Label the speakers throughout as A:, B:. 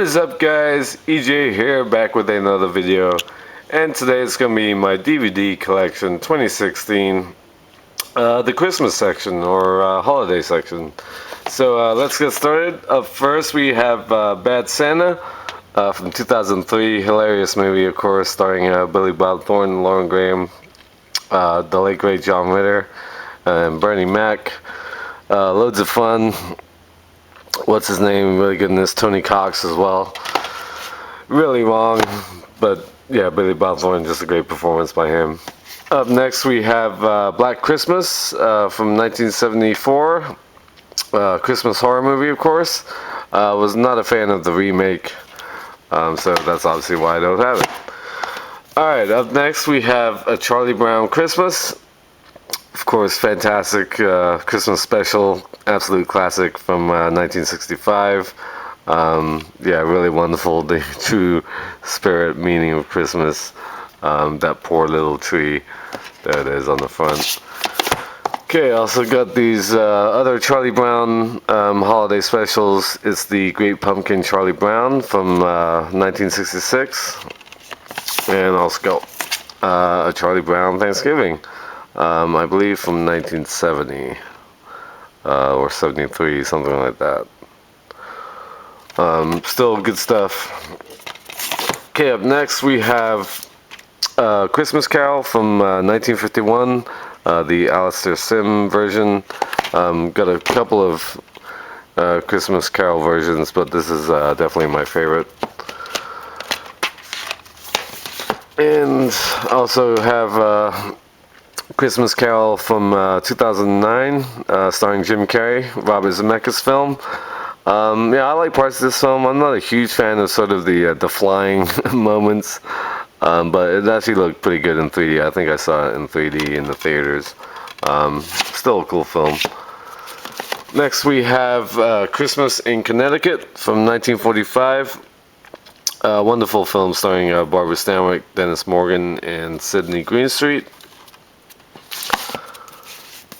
A: What is up, guys? EJ here, back with another video, and today it's going to be my DVD collection 2016, the Christmas section, or holiday section. So let's get started. Up first we have Bad Santa from 2003, hilarious movie, of course, starring Billy Bob Thornton, Lauren Graham, the late great John Ritter, and Bernie Mac. Loads of fun. What's his name? Really good in this. Tony Cox as well. Really long, but yeah, Billy Bob Thornton, just a great performance by him. Up next we have Black Christmas from 1974. Christmas horror movie, of course. Was not a fan of the remake, so that's obviously why I don't have it. Alright, up next we have A Charlie Brown Christmas. Of course, fantastic Christmas special, absolute classic from 1965. Yeah, really wonderful, the true spirit meaning of Christmas. That poor little tree, there it is on the front. Okay, also got these other Charlie Brown holiday specials. It's the Great Pumpkin Charlie Brown from 1966. And also got A Charlie Brown Thanksgiving. I believe from 1970 or 73, something like that. Still good stuff. Okay, up next we have Christmas Carol from 1951, the Alistair Sim version. Got a couple of Christmas Carol versions, but this is definitely my favorite. And also have Christmas Carol from 2009, starring Jim Carrey, Robert Zemeckis film. Yeah, I like parts of this film. I'm not a huge fan of sort of the flying moments, but it actually looked pretty good in 3D. I think I saw it in 3D in the theaters. Still a cool film. Next we have Christmas in Connecticut from 1945. Wonderful film starring Barbara Stanwyck, Dennis Morgan, and Sidney Greenstreet.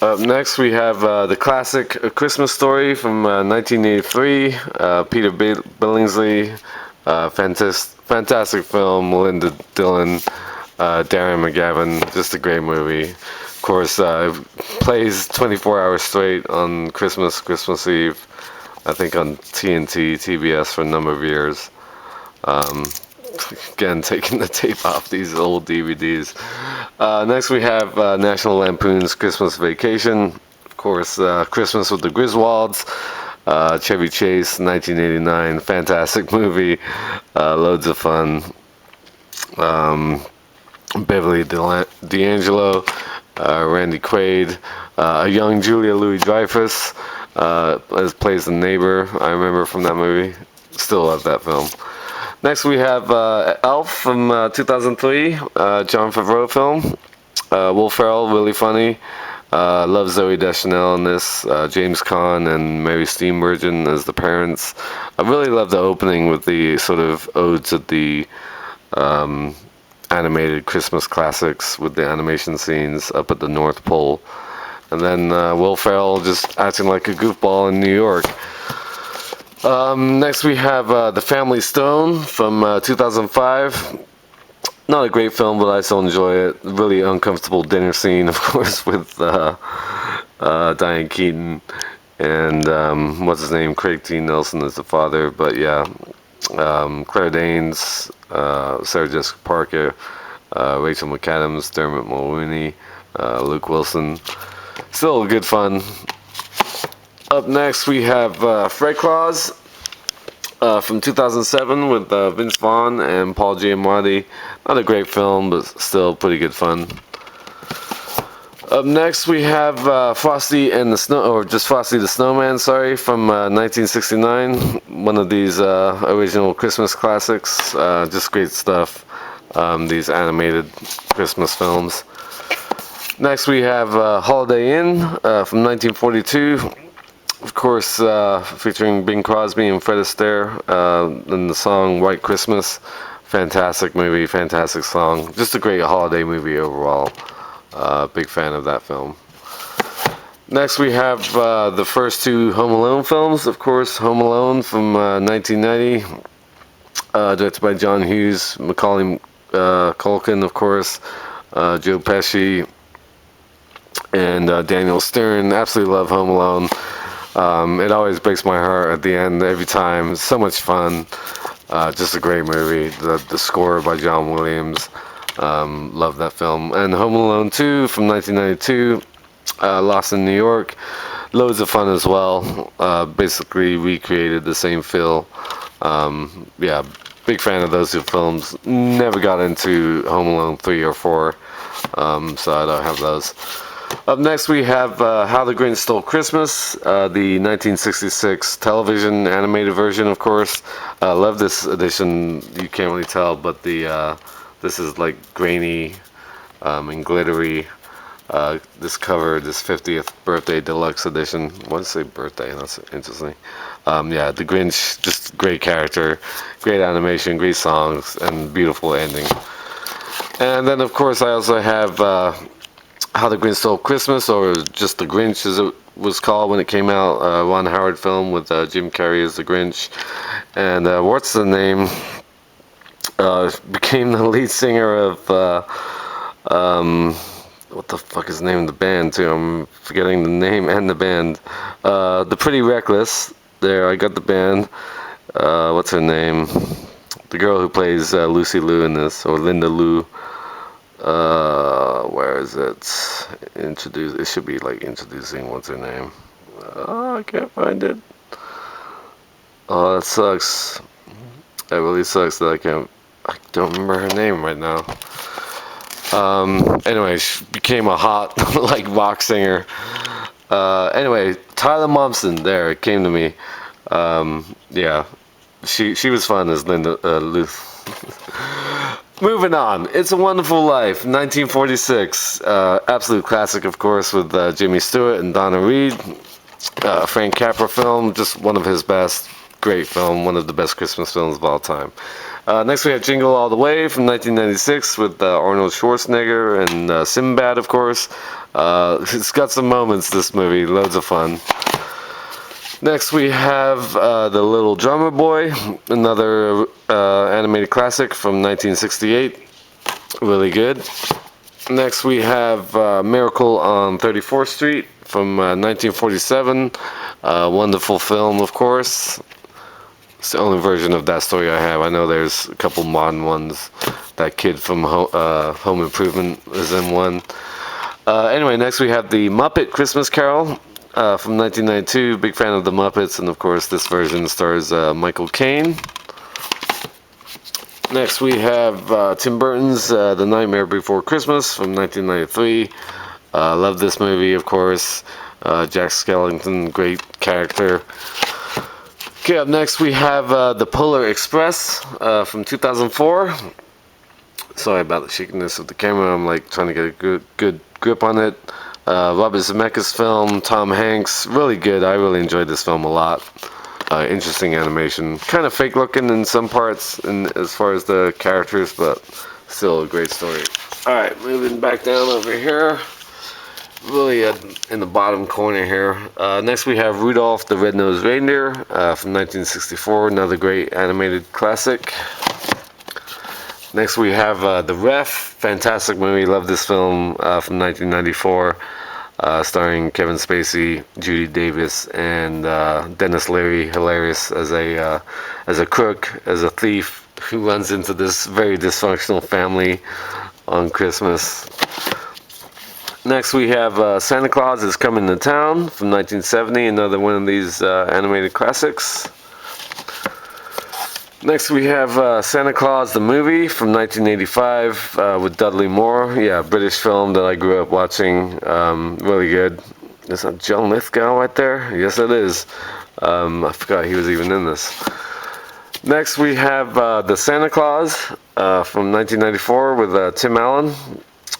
A: Up next we have the classic A Christmas Story from 1983, Peter Billingsley, fantastic film, Melinda Dillon, Darren McGavin, just a great movie. Of course, it plays 24 hours straight on Christmas Eve, I think on TNT, TBS for a number of years. Again, taking the tape off these old DVDs. Next we have National Lampoon's Christmas Vacation. Of course, Christmas with the Griswolds. Chevy Chase, 1989. Fantastic movie. Loads of fun. Beverly D'Angelo. Randy Quaid. A young Julia Louis-Dreyfus plays the neighbor. I remember from that movie. Still love that film. Next we have Elf from 2003, Jon Favreau film. Will Ferrell, really funny. Love Zooey Deschanel in this. James Caan and Mary Steenburgen as the parents. I really love the opening with the sort of ode to the animated Christmas classics with the animation scenes up at the North Pole. And then Will Ferrell just acting like a goofball in New York. Next we have The Family Stone from 2005. Not a great film, but I still enjoy it. Really uncomfortable dinner scene, of course, with Diane Keaton and what's his name, Craig T. Nelson as the father. But yeah, Claire Danes, Sarah Jessica Parker, Rachel McAdams, Dermot Mulroney, Luke Wilson. Still good fun. Up next we have Fred Claus from 2007 with Vince Vaughn and Paul Giamatti. Not a great film, but still pretty good fun. Up next we have Frosty and the Snow, or just Frosty the Snowman, sorry, from 1969. One of these original Christmas classics. Just great stuff. These animated Christmas films. Next we have Holiday Inn from 1942. Of course, featuring Bing Crosby and Fred Astaire in the song White Christmas. Fantastic movie, fantastic song. Just a great holiday movie overall. Big fan of that film. Next we have the first two Home Alone films. Of course, Home Alone from 1990. directed by John Hughes, Macaulay Culkin, of course, Joe Pesci, and Daniel Stern. Absolutely love Home Alone. It always breaks my heart at the end every time. So much fun. Just a great movie. The score by John Williams. Love that film. And Home Alone 2 from 1992. Lost in New York. Loads of fun as well. Basically recreated the same feel. Yeah, big fan of those two films. Never got into Home Alone 3 or 4. So I don't have those. Up next we have How the Grinch Stole Christmas, the 1966 television animated version, of course. Love this edition. You can't really tell, but this is like grainy and glittery. This cover, this 50th birthday deluxe edition. Why did I say birthday? That's interesting. Yeah, the Grinch, just great character, great animation, great songs, and beautiful ending. And then, of course, I also have How the Grinch Stole Christmas, or just The Grinch as it was called when it came out. Ron Howard film with Jim Carrey as the Grinch. And what's the name? Became the lead singer of what the fuck is the name of the band too? I'm forgetting the name and the band. The Pretty Reckless. There, I got the band. What's her name? The girl who plays Lucy Liu in this, or Linda Liu. Where is it? It should be like introducing. What's her name? Oh, I can't find it. Oh, that sucks. That really sucks that I don't remember her name right now. Anyway, she became a hot like rock singer. Anyway, Tyler Momsen. There, it came to me. Yeah, she was fun as Linda Liu. Moving on, It's a Wonderful Life, 1946. Absolute classic, of course, with Jimmy Stewart and Donna Reed. Frank Capra film, just one of his best. Great film, one of the best Christmas films of all time. Next we have Jingle All the Way from 1996 with Arnold Schwarzenegger and Sinbad, of course. It's got some moments, this movie, loads of fun. Next we have The Little Drummer Boy, another animated classic from 1968. Really good. Next we have Miracle on 34th Street from 1947. Wonderful film, of course. It's the only version of that story I have. I know there's a couple modern ones. That kid from Home Improvement is in one. Anyway, next we have The Muppet Christmas Carol. From 1992, big fan of the Muppets, and of course this version stars Michael Caine. Next we have Tim Burton's The Nightmare Before Christmas from 1993. Love this movie, of course. Jack Skellington, great character. Okay, up next we have The Polar Express from 2004. Sorry about the shakiness of the camera. I'm like trying to get a good grip on it. Robert Zemeckis film, Tom Hanks, really good. I really enjoyed this film a lot. Interesting animation, kind of fake looking in some parts, as far as the characters, but still a great story. All right, moving back down over here, really in the bottom corner here. Next we have Rudolph the Red-Nosed Reindeer from 1964, another great animated classic. Next we have The Ref, fantastic movie, love this film from 1994, starring Kevin Spacey, Judy Davis, and Dennis Leary, hilarious as a crook, as a thief who runs into this very dysfunctional family on Christmas. Next we have Santa Claus is Coming to Town from 1970, another one of these animated classics. Next we have Santa Claus the Movie from 1985 with Dudley Moore. Yeah, British film that I grew up watching. Really good. Is that John Lithgow right there? Yes, it is. I forgot he was even in this. Next we have The Santa Claus from 1994 with Tim Allen.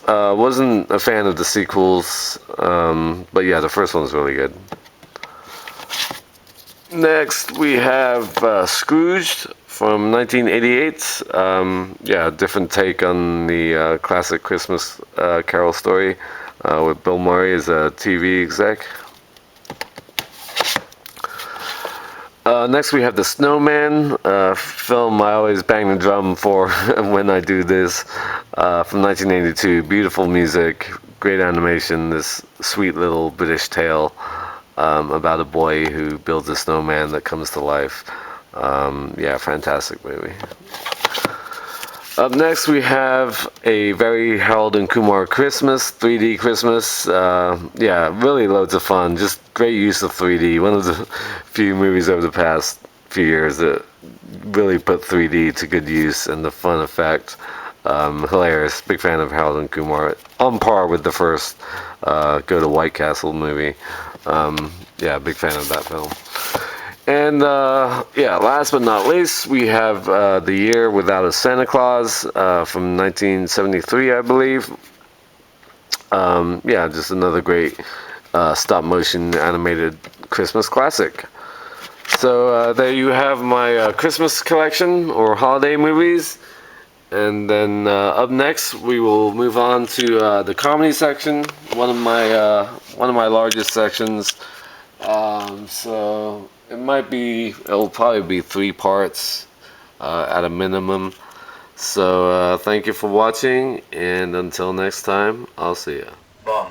A: Wasn't a fan of the sequels, but yeah, the first one's really good. Next we have Scrooge from 1988. Yeah, different take on the classic Christmas Carol story with Bill Murray as a TV exec. Next we have the Snowman film. I always bang the drum for when I do this, from 1982. Beautiful music, great animation, this sweet little British tale about a boy who builds a snowman that comes to life. Yeah, fantastic movie. Up next we have a very Harold and Kumar Christmas, 3D Christmas. Yeah, really loads of fun, just great use of 3D. One of the few movies over the past few years that really put 3D to good use and the fun effect. Hilarious, big fan of Harold and Kumar. On par with the first Go to White Castle movie. Yeah, big fan of that film. And yeah, last but not least, we have The Year Without a Santa Claus from 1973, I believe. Yeah, just another great stop motion animated Christmas classic. So there you have my Christmas collection or holiday movies. And then up next, we will move on to the comedy section, one of my largest sections. So it'll probably be 3 parts at a minimum. So thank you for watching, and until next time, I'll see ya.